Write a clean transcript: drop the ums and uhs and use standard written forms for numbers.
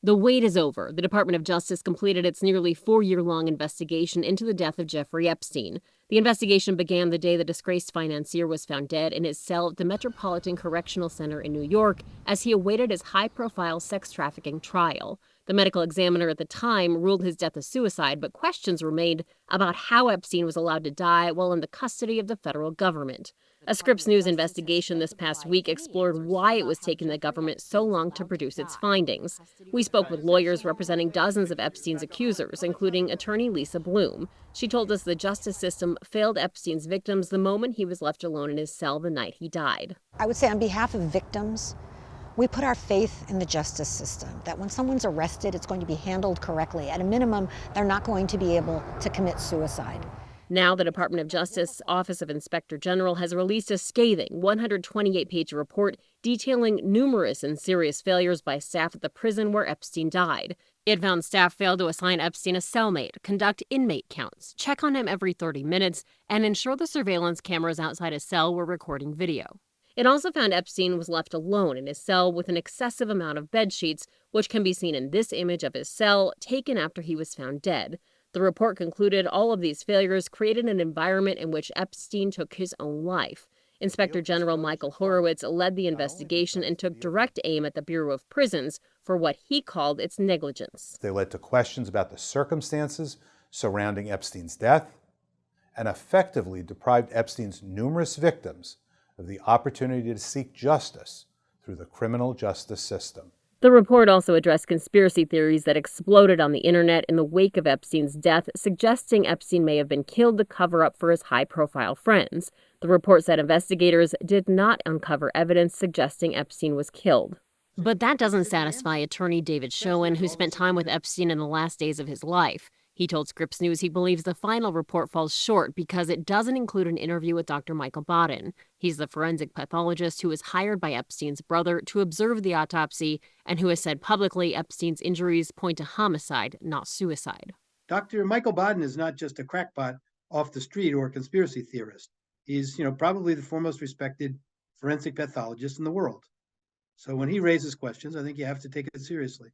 The wait is over. The Department of Justice completed its nearly 4-year-long investigation into the death of Jeffrey Epstein. The investigation began the day the disgraced financier was found dead in his cell at the Metropolitan Correctional Center in New York as he awaited his high-profile sex trafficking trial. The medical examiner at the time ruled his death a suicide, but questions were made about how Epstein was allowed to die while in the custody of the federal government. A Scripps News investigation this past week explored why it was taking the government so long to produce its findings. We spoke with lawyers representing dozens of Epstein's accusers, including attorney Lisa Bloom. She told us the justice system failed Epstein's victims the moment he was left alone in his cell the night he died. I would say on behalf of victims, we put our faith in the justice system, that when someone's arrested, it's going to be handled correctly. At a minimum, they're not going to be able to commit suicide. Now, the Department of Justice Office of Inspector General has released a scathing 128-page report detailing numerous and serious failures by staff at the prison where Epstein died. It found staff failed to assign Epstein a cellmate, conduct inmate counts, check on him every 30 minutes, and ensure the surveillance cameras outside his cell were recording video. It also found Epstein was left alone in his cell with an excessive amount of bed sheets, which can be seen in this image of his cell taken after he was found dead. The report concluded all of these failures created an environment in which Epstein took his own life. Inspector General Michael Horowitz led the investigation and took direct aim at the Bureau of Prisons for what he called its negligence. They led to questions about the circumstances surrounding Epstein's death and effectively deprived Epstein's numerous victims of the opportunity to seek justice through the criminal justice system. The report also addressed conspiracy theories that exploded on the internet in the wake of Epstein's death, suggesting Epstein may have been killed to cover up for his high-profile friends. The report said investigators did not uncover evidence suggesting Epstein was killed. But that doesn't satisfy attorney David Schoen, who spent time with Epstein in the last days of his life. He told Scripps News he believes the final report falls short because it doesn't include an interview with Dr. Michael Baden. He's the forensic pathologist who was hired by Epstein's brother to observe the autopsy and who has said publicly Epstein's injuries point to homicide, not suicide. Dr. Michael Baden is not just a crackpot off the street or a conspiracy theorist. He's, probably the foremost respected forensic pathologist in the world. So when he raises questions, I think you have to take it seriously.